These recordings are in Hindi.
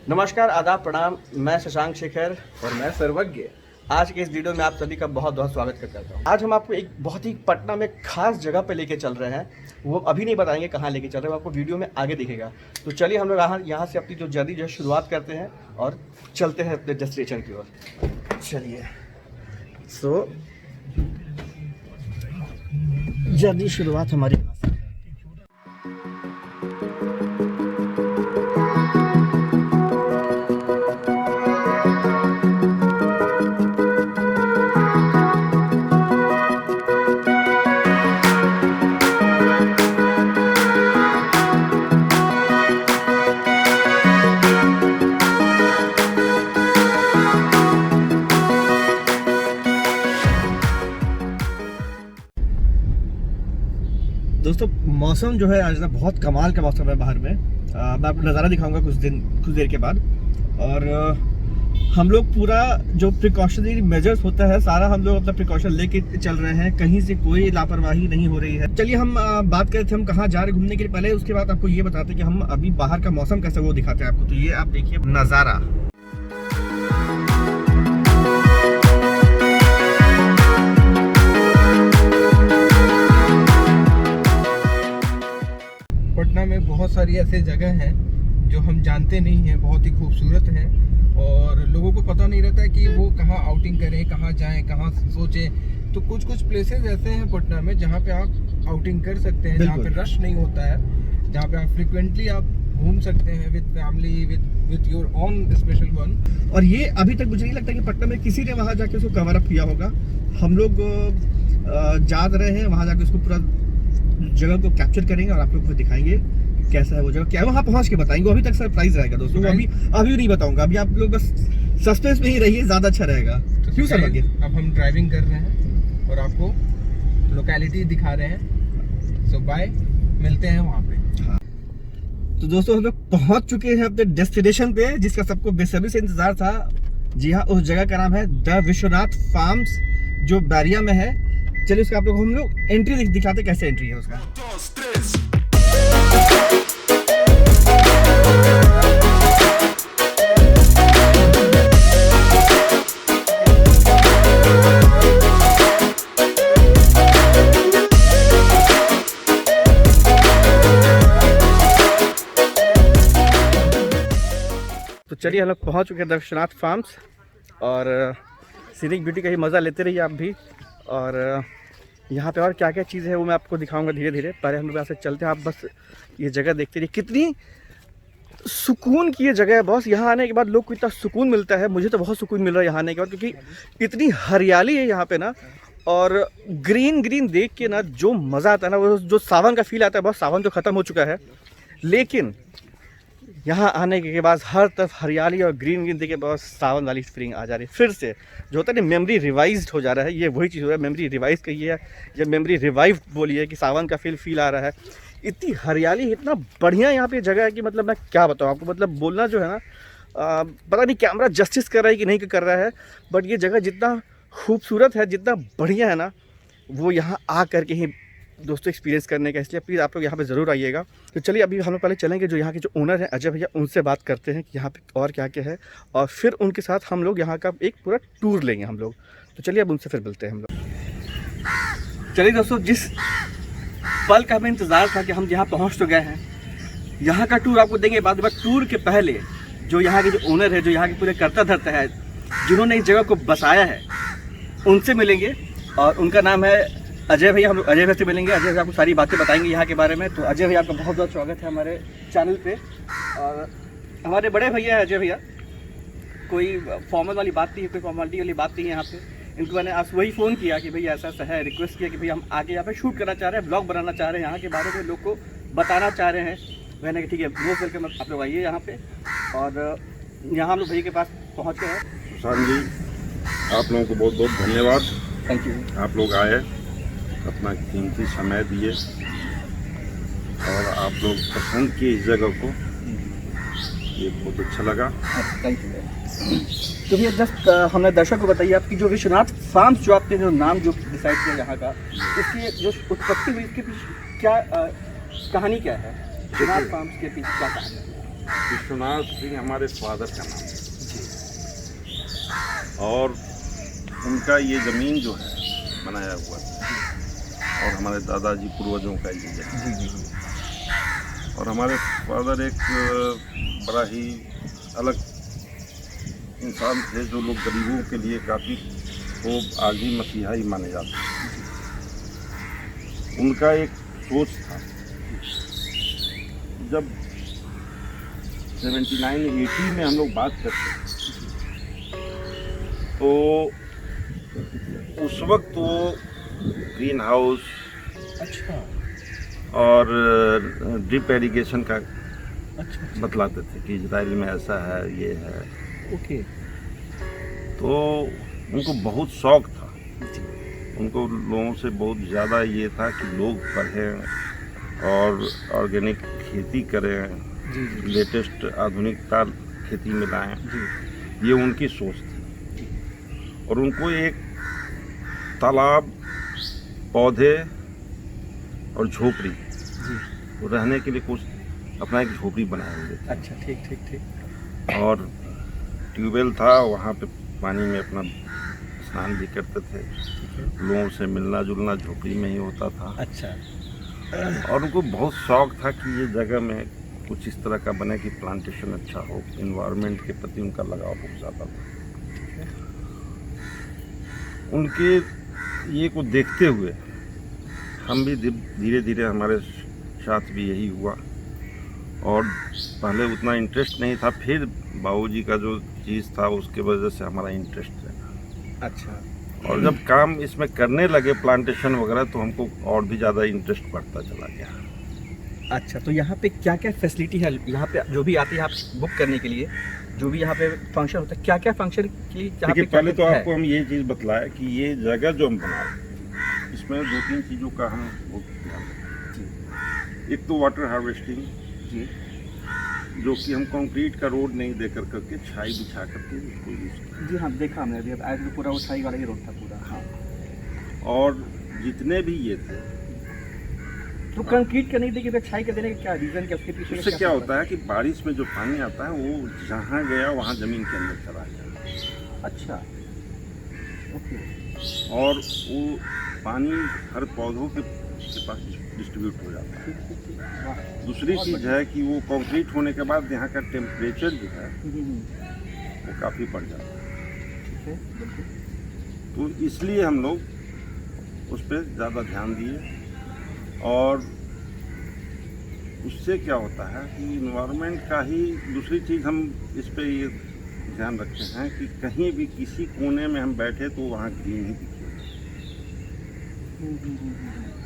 नमस्कार, आदाब, प्रणाम। मैं शशांक शेखर और मैं सर्वज्ञ। आज के इस वीडियो में आप सभी का बहुत बहुत स्वागत करता हूँ। आज हम आपको एक बहुत ही पटना में खास जगह पे लेके चल रहे हैं। वो अभी नहीं बताएंगे कहाँ लेके चल रहे हैं, वो आपको वीडियो में आगे दिखेगा। तो चलिए हम लोग यहाँ से अपनी जो जर्नी जो शुरुआत करते हैं और चलते हैं अपने डेस्टिनेशन की ओर। चलिए, सो जर्नी शुरुआत हमारी। दोस्तों, मौसम जो है आज ना बहुत कमाल का मौसम है बाहर में। मैं आपको नज़ारा दिखाऊंगा कुछ देर के बाद। और हम लोग पूरा जो प्रिकॉशनरी मेजर्स होता है सारा हम लोग अपना प्रिकॉशन लेके चल रहे हैं। कहीं से कोई लापरवाही नहीं हो रही है। चलिए हम बात करते हैं हम कहाँ जा रहे हैं घूमने के लिए। पहले उसके बाद आपको ये बताते हैं कि हम अभी बाहर का मौसम कैसा वो दिखाते हैं आपको। तो ये आप देखिए नज़ारा। पटना में बहुत सारी ऐसे जगह हैं जो हम जानते नहीं हैं, बहुत ही खूबसूरत हैं और लोगों को पता नहीं रहता है कि वो कहाँ आउटिंग करें, कहाँ जाएं, कहाँ सोचें। तो कुछ प्लेसेस ऐसे हैं पटना में जहाँ पे आप आउटिंग कर सकते हैं, जहाँ पे रश नहीं होता है, जहाँ पे आप फ्रिक्वेंटली आप घूम सकते हैं with family, with your own special one. और ये अभी तक मुझे नहीं लगता कि पटना में किसी ने वहाँ जाके उसको कवर अप किया होगा। हम लोग जा रहे हैं वहाँ जाके उसको पूरा जगह को कैप्चर करेंगे और आप लोग को दिखाएंगे कैसा है वो जगह, क्या है वहाँ पहुँच के बताएंगे। अभी तक सरप्राइज रहेगा दोस्तों, अभी नहीं बताऊंगा। अभी आप लोग बस सस्पेंस में ही रहिए, ज़्यादा अच्छा रहेगा। तो क्यों सर, अब हम ड्राइविंग कर रहे हैं और आपको लोकेलिटी दिखा रहे हैं। सो बाय, मिलते हैं वहाँ पे। हाँ, तो दोस्तों हम लोग पहुँच चुके हैं अपने डेस्टिनेशन पे, जिसका सबको बेसब्री से इंतजार था। जी हाँ, उस जगह का नाम है द विश्वनाथ फार्म्स, जो बैरिया में है। चलिए उसका आप लोग हम लोग एंट्री दिखाते कैसे एंट्री है उसका। तो चलिए हम लोग पहुँच चुके हैं द विश्वनाथ फार्म्स और सीनिक ब्यूटी का ही मज़ा लेते रहिए आप भी। और यहाँ पे और क्या क्या चीज़ें हैं वो मैं आपको दिखाऊंगा धीरे धीरे। पहले हम लोग यहाँ से चलते हैं, आप बस ये जगह देखते रहिए। कितनी सुकून की ये जगह है बॉस। यहाँ आने के बाद लोग को इतना सुकून मिलता है, मुझे तो बहुत सुकून मिल रहा है यहाँ आने के बाद, क्योंकि इतनी हरियाली है यहाँ पे ना। और ग्रीन देख के ना जो मज़ा आता है ना, वो जो सावन का फील आता है, बहुत सावन तो ख़त्म हो चुका है, लेकिन यहाँ आने के बाद हर तरफ हरियाली और ग्रीन देख के बहुत सावन वाली फीलिंग आ जा रही है। फिर से जो होता है ना, मेमोरी रिवाइज हो जा रहा है। ये वही चीज़ हो रहा है, मेमोरी रिवाइज कहिए या मेमोरी रिवाइव बोलिए, कि सावन का फील आ रहा है। इतनी हरियाली, इतना बढ़िया यहाँ पे जगह है कि मतलब मैं क्या बताऊँ आपको। मतलब बोलना जो है ना, पता नहीं कैमरा जस्टिस कर रहा है कि नहीं कर रहा है, बट ये जगह जितना खूबसूरत है, जितना बढ़िया है ना, वो यहाँ आ करके ही दोस्तों एक्सपीरियंस करने का। इसलिए प्लीज़ आप लोग यहाँ पे ज़रूर आइएगा। तो चलिए अभी हम लोग पहले चलेंगे जो यहाँ के जो ओनर हैं अजय भैया, उनसे बात करते हैं कि यहाँ पे और क्या क्या है, और फिर उनके साथ हम लोग यहाँ का एक पूरा टूर लेंगे हम लोग। तो चलिए अब उनसे फिर मिलते हैं हम लोग। चलिए दोस्तों, जिस पल का हमें इंतज़ार था कि हम यहाँ पहुँच तो गए हैं, यहाँ का टूर आपको देंगे बाद में। टूर के पहले जो यहाँ के जो ओनर है, जो यहाँ के पूरे कर्ता धर्ता है, जिन्होंने इस जगह को बसाया है, उनसे मिलेंगे। और उनका नाम है अजय भैया। हम लोग अजय भैया से मिलेंगे। अजय भैया आपको सारी बातें बताएंगे यहाँ के बारे में। तो अजय भैया आपका बहुत बहुत स्वागत है हमारे चैनल पे। और हमारे बड़े भैया हैं अजय भैया, कोई फॉर्मल वाली बात नहीं है, कोई फॉर्मेलिटी वाली बात नहीं है यहाँ पे। इनको मैंने आज वही फ़ोन किया कि भैया ऐसा है, रिक्वेस्ट किया कि भैया हम आगे यहाँ पे शूट करना चाह रहे हैं, ब्लॉग बनाना चाह रहे हैं, यहाँ के बारे में लोग को बताना चाह रहे हैं। मैंने कहा ठीक है, मोस्ट वेलकम, आप लोग आइए यहाँ पे। और यहाँ हम लोग भैया के पास पहुँच गए हैं। सुशांत जी, आप लोगों को बहुत बहुत धन्यवाद। Thank you. आप लोग आए, अपना कीमती समय दिए और आप लोग पसंद किए इस जगह को, ये बहुत अच्छा लगा। Thank you. तो भैया जस्ट हमने दर्शक को बताइए आपकी जो विश्वनाथ फार्म्स, जो आपने जो नाम जो डिसाइड किया यहाँ का, इसकी जो उत्पत्ति हुई, इसके पीछे क्या कहानी क्या है? विश्वनाथ फार्म्स के पीछे क्या कहानी है? विश्वनाथ सिंह हमारे फादर का नाम है और उनका ये ज़मीन जो है बनाया हुआ था और हमारे दादाजी पूर्वजों का ये ज़मीन। जी जी जी। और हमारे फादर एक बड़ा ही अलग इंसान थे जो लोग गरीबों के लिए काफ़ी वो आज ही मसीहा ही माने जाते हैं। उनका एक सोच था जब 79-80 में हम लोग बात करते हैं तो उस वक्त वो ग्रीन हाउस अच्छा और ड्रिप एरिगेशन का अच्छा बतलाते थे कि इजराइल में ऐसा है ये है। ओके। तो उनको बहुत शौक था, उनको लोगों से बहुत ज़्यादा ये था कि लोग पढ़ें और ऑर्गेनिक खेती करें, जी जी लेटेस्ट आधुनिकता खेती में लाएं। जी। ये उनकी सोच थी और उनको एक तालाब, पौधे और झोपड़ी जी। रहने के लिए कुछ अपना एक झोपड़ी बनाए हुए थे अच्छा ठीक ठीक ठीक। और ट्यूबवेल था, वहाँ पे पानी में अपना स्नान भी करते थे। ठीक है। लोगों से मिलना जुलना झोपड़ी में ही होता था अच्छा और उनको बहुत शौक था कि ये जगह में कुछ इस तरह का बने कि प्लांटेशन अच्छा हो। इन्वायरमेंट के प्रति उनका लगाव बहुत ज़्यादा था। उनके ये को देखते हुए हम भी धीरे धीरे हमारे साथ भी यही हुआ और पहले उतना इंटरेस्ट नहीं था, फिर बाबूजी का जो चीज़ था उसके वजह से हमारा इंटरेस्ट रहा। अच्छा। और जब काम इसमें करने लगे प्लांटेशन वगैरह तो हमको और भी ज़्यादा इंटरेस्ट बढ़ता चला गया। अच्छा तो यहाँ पे क्या क्या फैसिलिटी है, यहाँ पे जो भी आती है आप बुक करने के लिए, जो भी यहाँ पे फंक्शन होता है, क्या क्या फंक्शन के लिए यहाँ पे देखिए पहले तो है? आपको हम ये चीज़ बतलाया कि ये जगह जो हम बना रहे हैं इसमें 2-3 चीज़ों का हम बहुत ध्यान रखते हैं। एक तो वाटर हार्वेस्टिंग जी जो कि हम कंक्रीट का रोड नहीं देकर करके छाई बिछा करके उसको यूज़ करते जी हाँ देखा हमने अभी, आज तो पूरा उठाई वाला ही रोड था पूरा। हाँ हैं। और जितने भी ये थे तो कंक्रीट का नहीं देखिए तो छाई का देने का क्या रीजन, क्या उसके पीछे उससे क्या होता है कि बारिश में जो पानी आता है वो जहाँ गया वहाँ ज़मीन के अंदर चला गया। अच्छा ओके। और वो पानी हर पौधों के पास डिस्ट्रीब्यूट हो जाता है। वाह। दूसरी चीज़ है कि वो कंक्रीट होने के बाद यहाँ का टेम्परेचर जो है वो काफ़ी बढ़ जाता है। ठीक है बिल्कुल। तो इसलिए हम लोग उस पर ज़्यादा ध्यान दिए और उससे क्या होता है कि इन्वायरमेंट का ही दूसरी चीज़ हम इस पे ये ध्यान रखते हैं कि कहीं भी किसी कोने में हम बैठे तो वहाँ ग्रीन ही दिखे।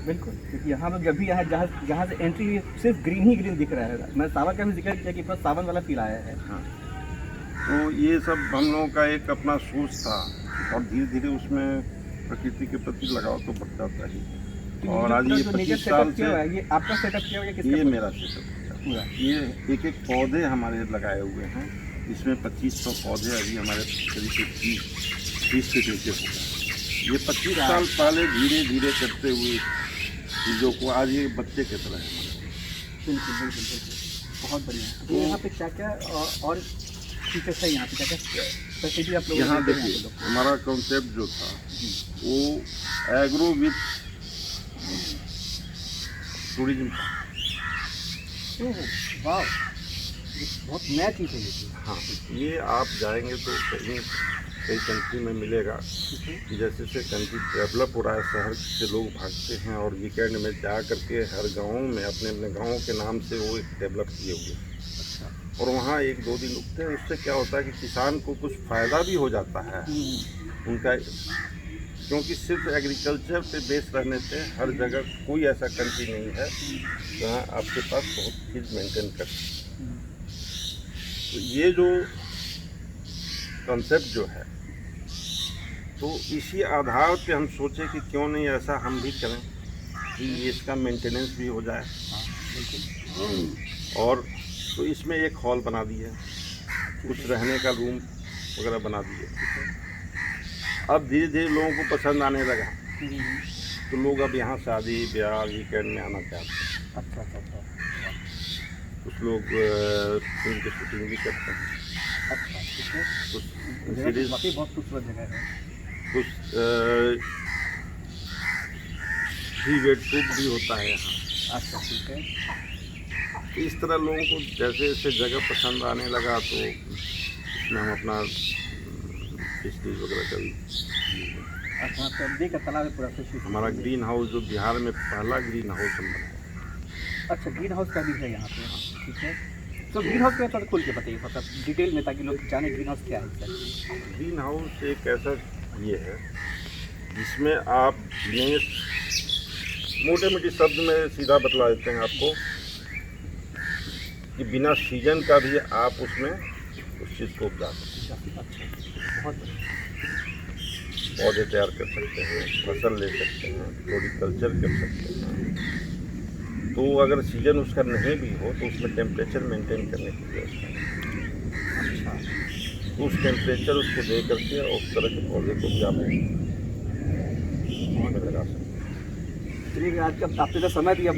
बिल्कुल, क्योंकि यहाँ लोग जब भी यहाँ जहाँ से एंट्री हुई सिर्फ ग्रीन ही ग्रीन दिख रहा है। मैं सावन का भी जिक्र किया कि पूरा सावन वाला फील आया है। हाँ तो ये सब हम लोगों का एक अपना सोच था और धीरे धीरे उसमें प्रकृति के प्रति लगाव तो बढ़ जाता ही। और आज ये 25 साल से ये आपका सेटअप किया हुआ है, किसका? ये मेरा सेटअप पूरा। ये एक एक पौधे हमारे लगाए हुए हैं। इसमें 2500 पौधे अभी हमारे करीब 30 फीट ऊंचे हो गए। ये 25 साल पहले धीरे धीरे करते हुए चीज़ों को आज ये बच्चे की तरह है। बिल्कुल बिल्कुल बिल्कुल, बहुत बढ़िया। तो यहाँ पे क्या क्या और फीचर्स है, यहाँ पे क्या क्या फैसिलिटी आप लोग यहाँ देखिए हमारा कॉन्सेप्ट जो था वो एग्रो विथ टूरिज्म था। वाह, बहुत नया चीज़ है ये। हाँ ये आप जाएंगे तो कई कंट्री में मिलेगा। जैसे से कंट्री डेवलप हो रहा है, शहर से लोग भागते हैं और वीकेंड में जा करके हर गाँव में अपने अपने गाँव के नाम से वो एक डेवलप किए हुए। अच्छा। और वहाँ 1-2 दिन रुकते हैं। उससे क्या होता है कि किसान को कुछ फ़ायदा भी हो जाता है उनका, क्योंकि सिर्फ एग्रीकल्चर पे बेस रहने से हर जगह कोई ऐसा कंट्री नहीं है जहाँ आपके पास बहुत चीज़ मेंटेन कर। तो ये जो कॉन्सेप्ट जो है तो इसी आधार पे हम सोचे कि क्यों नहीं ऐसा हम भी करें कि इसका मेंटेनेंस भी हो जाए। और तो इसमें एक हॉल बना दिए, कुछ रहने का रूम वगैरह बना दिए। अब धीरे धीरे लोगों को पसंद आने लगा तो लोग अब यहाँ शादी ब्याह वीकेंड में आना चाहते हैं। अच्छा अच्छा अच्छा। कुछ लोग फिल्म की शूटिंग भी करते हैं। अच्छा, ठीक है। कुछ जगह सीरीज, वाकई बहुत खूबसूरत जगह है। कुछ प्री वेड शूट भी होता है यहाँ। अच्छा, ठीक है। तो इस तरह लोगों को जैसे जैसे जगह पसंद आने लगा तो इसमें हम अपना फिशरीज वगैरह का भी अच्छा, तो देख तालाब है पूरा फिश। हमारा ग्रीन हाउस जो बिहार में पहला ग्रीन हाउस हम बनाए। अच्छा, ग्रीन हाउस का भी है यहाँ पे, ठीक है। तो ग्रीन हाउस का थोड़ा खुल के बताइए, मतलब डिटेल में, ताकि लोग जाने ग्रीन हाउस क्या है exactly। ग्रीन हाउस एक ऐसा ये है जिसमें आप मोटे मोटे शब्द में सीधा बतला देते हैं आपको कि बिना सीजन का भी आप उसमें उस चीज़ को उपजा सकते अच्छा, बहुत बढ़िया। हैं। पौधे तैयार कर सकते हैं, फसल ले सकते हैं, फ्लोरिकल्चर कर सकते हैं। तो अगर सीजन उसका नहीं भी हो तो उसमें टेम्परेचर मेंटेन करने की व्यवस्था है। अच्छा, तो उस टेम्परेचर उसको दे करके और उस तरह के पौधे को भी आप उसमें लगा सकते हैं। चलिए, आज का आपने जो समय दिया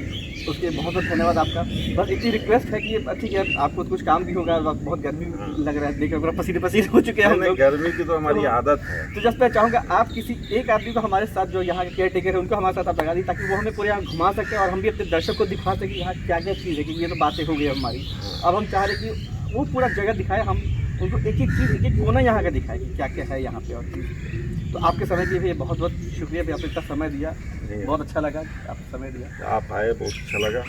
उसके बहुत बहुत धन्यवाद आपका। बस इतनी रिक्वेस्ट है कि ठीक है, आपको कुछ काम भी होगा, बहुत गर्मी लग रहा है, देखकर पूरा पसीने पसीने हो चुके हैं हम लोग। गर्मी की तो हमारी आदत है। तो जस्ट मैं चाहूँगा आप किसी एक आदमी को हमारे साथ, जो यहाँ के केयर टेकर है, उनको हमारे साथ आप लगा दी, ताकि वो हमें पूरे यहाँ घुमा सके और हम भी अपने दर्शक को दिखा सकें यहाँ क्या क्या चीज़ है। क्योंकि ये तो बातें हो गई हमारी, अब हम चाह रहे कि वो पूरा जगह दिखाए, हम उनको एक एक चीज़, एक एक कोना यहाँ का दिखाए कि क्या क्या है यहाँ पे और चीज़। तो आपके समय के लिए बहुत बहुत शुक्रिया भी, आपने इतना समय दिया, बहुत अच्छा लगा आपने समय दिया। आप आए, बहुत अच्छा लगा।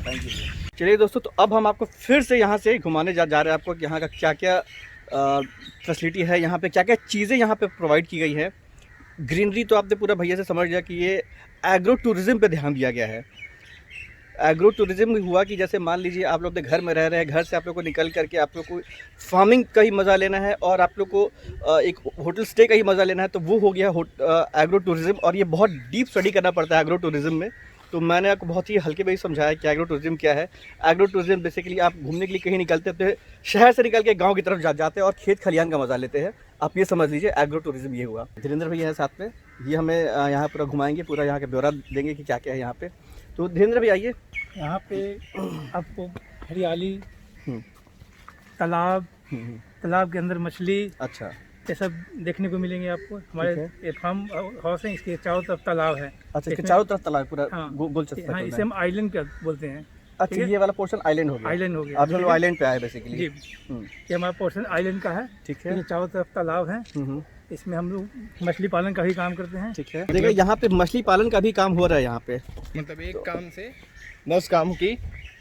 Thank you. चलिए दोस्तों, तो अब हम आपको फिर से यहाँ से घुमाने जा रहे हैं आपको कि यहाँ का क्या क्या फैसिलिटी है, यहाँ पे क्या क्या चीज़ें यहाँ पे प्रोवाइड की गई है। ग्रीनरी तो आपने पूरा भैया से समझ लिया कि ये एग्रो टूरिज़्म पे ध्यान दिया गया है। एग्रो टूरिज़्म हुआ कि जैसे मान लीजिए आप लोग अपने घर में रह रहे हैं, घर से आप लोग को निकल करके आप लोग को फार्मिंग का ही मज़ा लेना है और आप लोग को एक होटल स्टे का ही मज़ा लेना है, तो वो हो गया एग्रो टूरिज़्म। और ये बहुत डीप स्टडी करना पड़ता है एग्रो टूरिज़्म में। तो मैंने आपको बहुत ही हल्के में ही समझाया कि एग्रो टूरिज़्म क्या है। एग्रो टूरिज़्म बेसिकली आप घूमने के लिए कहीं निकलते हैं, शहर से निकल के गाँव की तरफ जाते हैं और खेत खलिहान का मज़ा लेते हैं। आप ये समझ लीजिए एग्रो टूरिज़्म ये हुआ। धीरेन्द्र भैया है साथ में, ये हमें यहाँ पूरा घुमाएंगे, पूरा यहाँ का ब्यौरा देंगे कि क्या क्या है यहाँ पे। तो धीरेन्द्र भैया आइए। यहाँ पे आपको हरियाली, तालाब, तालाब के अंदर मछली, अच्छा, ये सब देखने को मिलेंगे आपको। हमारे ये फार्म हाउस है, इसके चारों तरफ तालाब है। अच्छा, इसके चारों तरफ तालाब पूरा हाँ, गोल चक्कर। हाँ, इसे हम आइलैंड का बोलते हैं। अच्छा, ये वाला पोर्शन आइलैंड हो गया। आइलैंड हो गया। आप लोग आइलैंड पे आए बेसिकली। जी, ये हमारा पोर्शन आइलैंड का है। ठीक है। ये चारों तरफ तालाब है, इसमें हम लोग मछली पालन का भी काम करते हैं। ठीक है। देखिए, यहाँ पे मछली पालन का भी काम हो रहा है यहाँ पे, मतलब एक काम से 10 काम की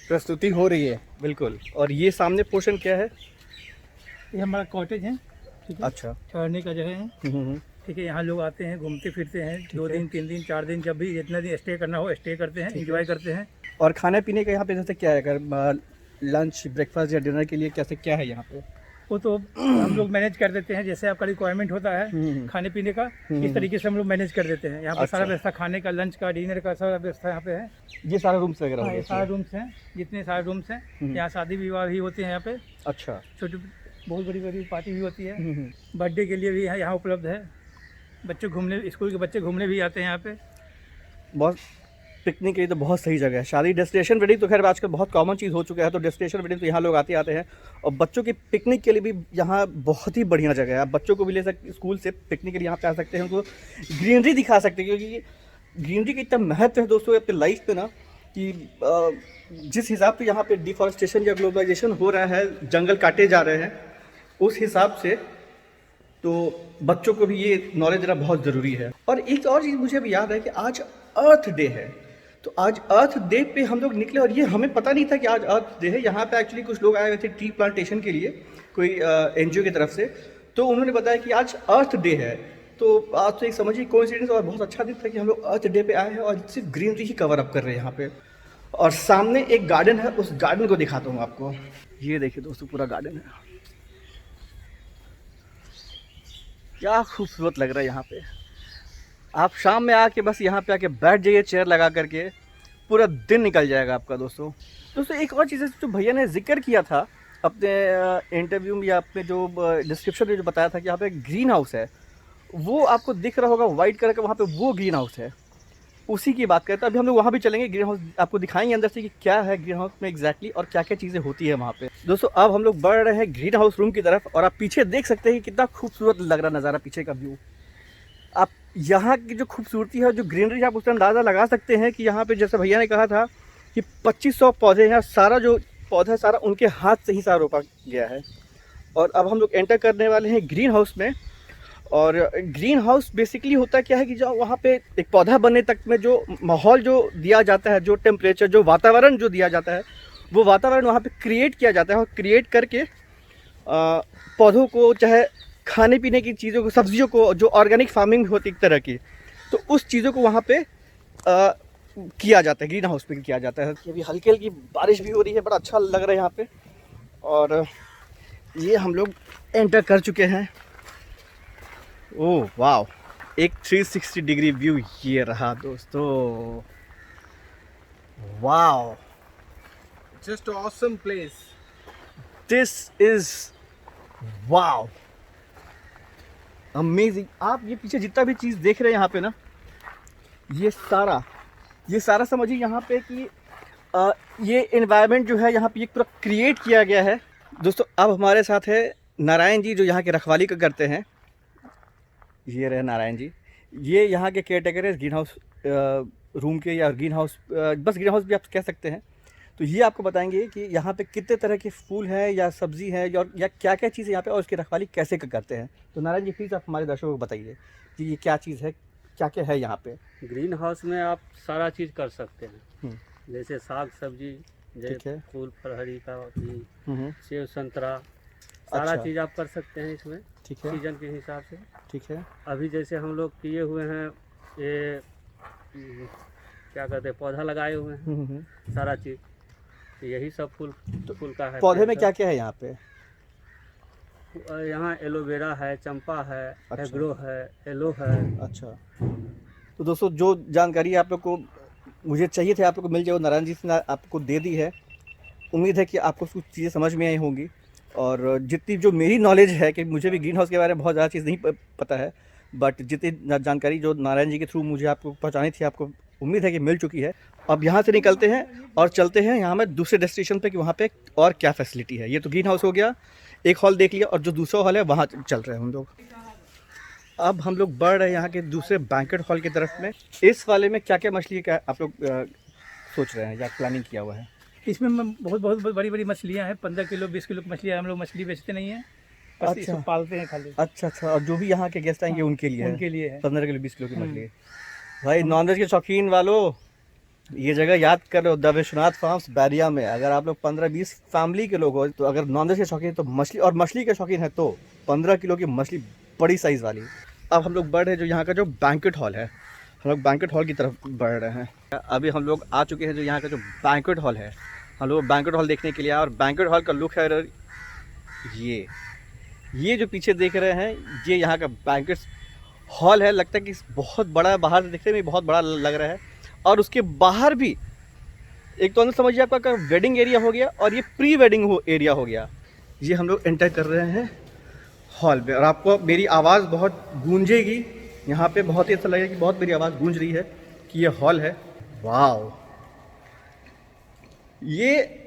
प्रस्तुति हो रही है। बिल्कुल। और ये सामने पोर्शन क्या है? ये हमारा कॉटेज है, ठीक है, अच्छा। ठहरने का जगह है। ठीक है, यहाँ लोग आते हैं, घूमते फिरते हैं, 2 दिन 3 दिन 4 दिन, जब भी जितना दिन स्टे करना हो स्टे करते हैं, एंजॉय करते हैं। और खाने पीने का यहाँ पे जैसे क्या है, अगर लंच ब्रेकफास्ट या डिनर के लिए कैसे क्या है यहाँ पे? वो तो हम लोग मैनेज कर देते हैं, जैसे आपका रिक्वायरमेंट होता है खाने पीने का, इस तरीके से हम लोग मैनेज कर देते हैं। यहाँ पर सारा व्यवस्था, खाने का, लंच का, डिनर का सारा व्यवस्था यहाँ पे है। ये सारे रूम्स वगैरह हो हाँ, गए? ये सारे रूम्स हैं, जितने सारे रूम्स हैं। यहाँ शादी विवाह भी होते हैं यहाँ पे, अच्छा। छोटी बहुत बड़ी बड़ी पार्टी भी होती है, बर्थडे के लिए भी यहाँ उपलब्ध है। बच्चे घूमने, स्कूल के बच्चे घूमने भी आते हैं यहाँ पे। बहुत पिकनिक के लिए तो बहुत सही जगह है। शादी डेस्टिनेशन वेडिंग तो खैर आजकल बहुत कॉमन चीज़ हो चुका है, तो डेस्टिनेशन वेडिंग तो यहाँ लोग आते हैं। और बच्चों की पिकनिक के लिए भी यहाँ बहुत ही बढ़िया जगह है। आप बच्चों को भी ले सकते, स्कूल से पिकनिक के लिए यहाँ पे आ सकते हैं, उनको ग्रीनरी दिखा सकते हैं। क्योंकि ग्रीनरी का इतना महत्व है दोस्तों अपने लाइफ पे ना, कि जिस हिसाब से यहाँ पे डिफॉरेस्टेशन या ग्लोबलाइजेशन हो रहा है, जंगल काटे जा रहे हैं, उस हिसाब से तो बच्चों को भी ये नॉलेज देना बहुत ज़रूरी है। और एक और चीज़ मुझे भी याद है कि आज अर्थ डे है, तो आज अर्थ डे पे हम लोग निकले और ये हमें पता नहीं था कि आज अर्थ डे है। यहाँ पे एक्चुअली कुछ लोग आए हुए थे ट्री प्लांटेशन के लिए, कोई NGO की तरफ से, तो उन्होंने बताया कि आज अर्थ डे है। तो आज तो एक समझिए कोइंसिडेंस और बहुत अच्छा दिन था कि हम लोग अर्थ डे पे आए हैं और सिर्फ ग्रीनरी ही कवर अप कर रहे हैं यहाँ पे। और सामने एक गार्डन है, उस गार्डन को दिखाता हूँ आपको। ये देखिए दोस्तों, पूरा गार्डन है, क्या खूबसूरत लग रहा है यहाँ पे। आप शाम में आके बस यहाँ पे आके बैठ जाइए चेयर लगा करके, पूरा दिन निकल जाएगा आपका। दोस्तों एक और चीज़ है जो भैया ने जिक्र किया था अपने इंटरव्यू में या अपने जो डिस्क्रिप्शन में जो बताया था कि यहाँ पे ग्रीन हाउस है, वो आपको दिख रहा होगा वाइट कलर का, वहाँ पे वो ग्रीन हाउस है। उसी की बात करते हैं। अभी हम लोग वहाँ भी चलेंगे, ग्रीन हाउस आपको दिखाएंगे अंदर से कि क्या है ग्रीन हाउस में एग्जैक्टली और क्या क्या चीज़ें होती है वहाँ पे। दोस्तों अब हम लोग बढ़ रहे हैं ग्रीन हाउस रूम की तरफ, और आप पीछे देख सकते हैं कि कितना खूबसूरत लग रहा नज़ारा, पीछे का व्यू। आप यहाँ की जो खूबसूरती है, जो ग्रीनरी है, आप उसका अंदाज़ा लगा सकते हैं कि यहाँ पे जैसे भैया ने कहा था कि 2500 पौधे हैं, सारा जो पौधा है सारा उनके हाथ से ही सारा रोपा गया है। और अब हम लोग एंटर करने वाले हैं ग्रीन हाउस में। और ग्रीन हाउस बेसिकली होता क्या है कि जो वहाँ पे एक पौधा बनने तक में जो माहौल जो दिया जाता है, जो टेम्परेचर, जो वातावरण जो दिया जाता है, वो वातावरण वहाँ पे क्रिएट किया जाता है। और क्रिएट करके पौधों को, चाहे खाने पीने की चीज़ों को, सब्जियों को, जो ऑर्गेनिक फार्मिंग होती है एक तरह की, तो उस चीज़ों को वहाँ पे किया जाता है, ग्रीन हाउस पे किया जाता है। अभी हल्की हल्की बारिश भी हो रही है, बड़ा अच्छा लग रहा है यहाँ पे। और ये हम लोग एंटर कर चुके हैं। ओह वाह, एक 360 डिग्री व्यू ये रहा दोस्तों। वाह, just awesome place. This is wow, amazing. आप ये पीछे जितना भी चीज़ देख रहे हैं यहाँ पे ना, ये सारा समझिए यहाँ पे कि ये एनवायरनमेंट जो है यहाँ पे ये पूरा क्रिएट किया गया है। दोस्तों अब हमारे साथ है नारायण जी, जो यहाँ की रखवाली का करते हैं। ये रहे नारायण जी, ये यहाँ के केयर टेकर है ग्रीन हाउस रूम के, या ग्रीन हाउस, बस ग्रीन हाउस भी आप कह सकते हैं। तो ये आपको बताएंगे कि यहाँ पे कितने तरह के फूल हैं या सब्जी है, या क्या क्या चीज़ है यहाँ पे, और उसकी रखवाली कैसे करते हैं। तो नारायण जी प्लीज़ आप हमारे दर्शकों को बताइए कि ये क्या चीज़ है, क्या क्या है यहाँ पे। ग्रीन हाउस में आप सारा चीज़ कर सकते हैं, जैसे साग सब्जी, जैसे फूल फलहरी का भी, सेब संतरा, सारा अच्छा। चीज़ आप कर सकते हैं इसमें, ठीक है, सीजन के हिसाब से। ठीक है। अभी जैसे हम लोग किए हुए हैं, ये क्या कहते हैं, पौधा लगाए हुए हैं, सारा चीज़, तो यही सब फूल का है। पौधे में क्या क्या है यहाँ पे? यहाँ एलोवेरा है, चंपा है, अच्छा। एग्रो है, एलो है। अच्छा, तो दोस्तों जो जानकारी आप लोग को मुझे चाहिए थे, आप लोग को मिल जाए, नारायण जी से आपको दे दी है। उम्मीद है कि आपको कुछ चीज़ें समझ में आई होंगी। और जितनी जो मेरी नॉलेज है, कि मुझे भी ग्रीन हाउस के बारे में बहुत ज़्यादा चीज़ नहीं पता है, बट जितनी जानकारी जो नारायण जी के थ्रू मुझे आपको पहुँचानी थी, आपको उम्मीद है कि मिल चुकी है। अब यहाँ से निकलते हैं और चलते हैं यहाँ में दूसरे डेस्टिनेशन पे कि वहाँ पे और क्या फैसिलिटी है। ये तो ग्रीन हाउस हो गया, एक हॉल देख लिया, और जो दूसरा हॉल है वहाँ चल रहे हैं हम लोग। अब हम लोग बढ़ रहे हैं यहाँ के दूसरे बैंकेट हॉल की तरफ में। इस वाले में क्या क्या मछली का आप लोग सोच रहे हैं या प्लानिंग किया हुआ है? इसमें बहुत बड़ी बड़ी मछलियाँ हैं, 15 किलो 20 किलो की मछलियाँ। हम लोग मछली बेचते नहीं हैं, बस अच्छा। इसको पालते हैं खाली। अच्छा अच्छा, और जो भी यहाँ के गेस्ट आएंगे उनके लिए उनके लिए है। 15 किलो 20 किलो की मछली। भाई नॉनवेज के शौकीन वालों, ये जगह याद कर लो, द विश्वनाथ फार्म्स बैरिया में। अगर आप लोग 15-20 फैमिली के लोग हो, तो अगर नॉनवेज के शौकीन तो मछली, और मछली के शौकीन है तो 15 किलो की मछली, बड़ी साइज़ वाली। अब हम लोग बढ़ रहे हैं जो यहाँ का जो बैंकेट हॉल है, हम लोग बैंकेट हॉल की तरफ बढ़ रहे हैं। अभी हम लोग आ चुके हैं जो यहाँ का जो बैंकेट हॉल है। हम लोग बैंकेट हॉल देखने के लिए, और बैंकेट हॉल का लुक है ये जो पीछे देख रहे हैं, ये यहाँ का बैंकेट हॉल है। लगता है कि बहुत बड़ा, बाहर से दिखने में बहुत बड़ा लग रहा है। और उसके बाहर भी एक तो अंदर समझिए आपका वेडिंग एरिया हो गया, और ये प्री वेडिंग एरिया हो गया। ये हम लोग एंटर कर रहे हैं हॉल में, और आपको मेरी आवाज़ बहुत गूंजेगी यहाँ पे। बहुत ही अच्छा लगेगा कि बहुत मेरी आवाज़ गूंज रही है कि ये हॉल है। वाह, ये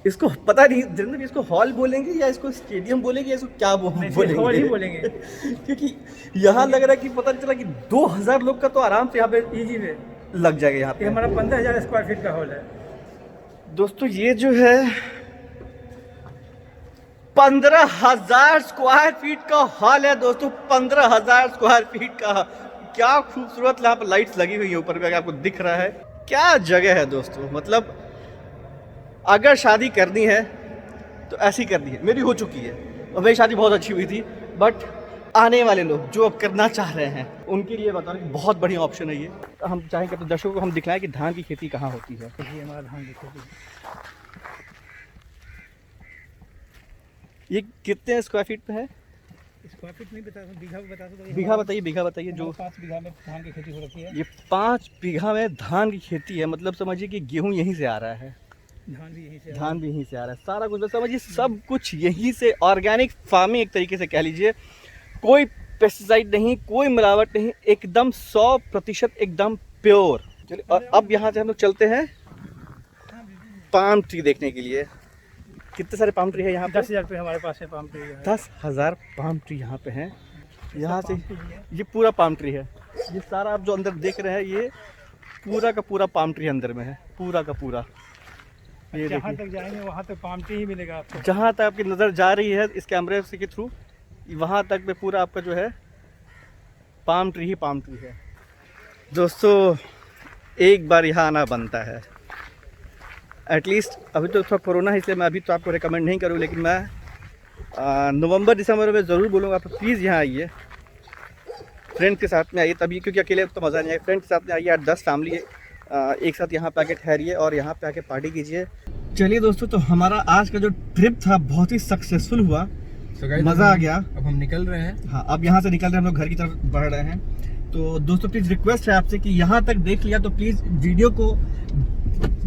इसको पता नहीं जनरल, इसको हॉल बोलेंगे या इसको स्टेडियम बोलेंगे, या इसको क्या बोलेंगे? हॉल ही बोलेंगे। क्योंकि यहाँ लग रहा है कि पता चला कि 2000 लोग का तो आराम से यहाँ पे इजी में लग जाएगा। यहाँ ये पे हमारा 15,000 स्क्वायर फीट का हॉल है। दोस्तों ये जो है 15,000 स्क्वायर फीट का हॉल है दोस्तों, 15,000 स्क्वायर फीट का। क्या खूबसूरत यहाँ पर लाइट्स लगी हुई है ऊपर पे, आपको दिख रहा है। क्या जगह है दोस्तों, मतलब अगर शादी करनी है तो ऐसी करनी है। मेरी हो चुकी है और मेरी शादी बहुत अच्छी हुई थी, बट आने वाले लोग जो अब करना चाह रहे हैं उनके लिए बता रहे हैं कि बहुत बढ़िया ऑप्शन है ये। हम चाहेंगे तो दर्शकों को हम दिखलाएं कि धान की खेती कहाँ होती है। ये हमारा धान की खेती है। ये कितने स्क्वायर फीट पे है? स्क्वायर फीट नहीं बता, बीघा में बता दो। बीघा बताइए, बीघा बताइए। जो 5 बीघा में धान की खेती हो रखी है। ये 5 बीघा में धान की खेती है, मतलब समझिए कि गेहूं यहीं से आ रहा है, धान भी यहीं से धान भी यहीं से आ रहा है, सारा कुछ समझिए सब कुछ यहीं से। ऑर्गेनिक फार्मिंग एक तरीके से कह लीजिए, कोई पेस्टिसाइड नहीं, कोई मिलावट नहीं, एकदम 100% एकदम प्योर। चलिए, और अब यहाँ से हम लोग चलते हैं पाम ट्री देखने के लिए। कितने सारे पाम ट्री है यहाँ पे? 10,000 रुपये हमारे पास है पाम ट्री है। 10,000 पाम ट्री यहाँ पे हैं। यहाँ से ये पूरा पाम ट्री है। ये सारा आप जो अंदर देख रहे हैं ये पूरा का पूरा पाम ट्री अंदर में है, पूरा का पूरा। ये जहाँ देखिए, तक जाएंगे वहाँ तक पाम ट्री ही मिलेगा आपको। जहाँ तक आपकी नज़र जा रही है इस कैमरे से के थ्रू, वहाँ तक में पूरा आपका जो है पाम ट्री ही पाम ट्री है। दोस्तों एक बार यहाँ आना बनता है। एटलीस्ट अभी तो थोड़ा कोरोना है इसलिए मैं अभी तो आपको रिकमेंड नहीं करूँ, लेकिन मैं नवंबर दिसंबर में ज़रूर बोलूँगा आप प्लीज़ यहाँ आइए। फ्रेंड के साथ में आइए तभी, क्योंकि अकेले तो मज़ा नहीं आएगा। फ्रेंड के साथ में आइए, 8-10 फैमिली एक साथ यहाँ पे आके ठहरिए और यहाँ पे आके पार्टी कीजिए। चलिए दोस्तों, तो हमारा आज का जो ट्रिप था बहुत ही सक्सेसफुल हुआ, मज़ा आ गया। अब हम निकल रहे हैं। हाँ, अब यहाँ से निकल रहे हैं, हम लोग घर की तरफ बढ़ रहे हैं। तो दोस्तों प्लीज़ रिक्वेस्ट है आपसे कि यहाँ तक देख लिया तो प्लीज़ वीडियो को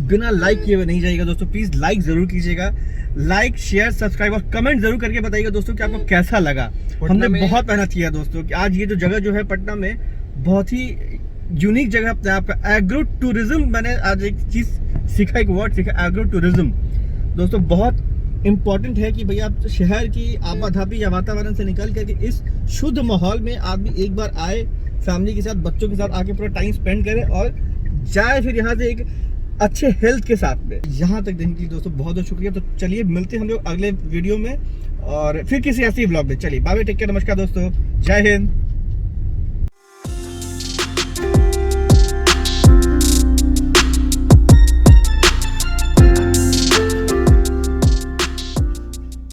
बिना लाइक किए हुए नहीं जाइएगा दोस्तों। प्लीज़ लाइक ज़रूर कीजिएगा, लाइक शेयर सब्सक्राइब और कमेंट ज़रूर करके बताइएगा दोस्तों कि आपको कैसा लगा। हमने बहुत मेहनत किया दोस्तों कि आज ये जो जगह जो है पटना में बहुत ही यूनिक जगह अपने आप का एग्रो टूरिज्म। मैंने आज एक चीज़ सीखा, एक वर्ड सीखा, एग्रो टूरिज्म। दोस्तों बहुत इम्पॉर्टेंट है कि भैया आप शहर की आबाधाबी या वातावरण से निकल करके इस शुद्ध माहौल में आदमी एक बार आए, फैमिली के साथ, बच्चों के साथ आके पूरा टाइम स्पेंड करे और जाए फिर यहाँ से एक अच्छे हेल्थ के साथ में। यहाँ तक देखने के लिए दोस्तों बहुत बहुत शुक्रिया। तो चलिए मिलते हैं हम लोग अगले वीडियो में और फिर किसी ऐसी व्लॉग में। चलिए बाय बाय, टेक केयर, नमस्कार दोस्तों, जय हिंद।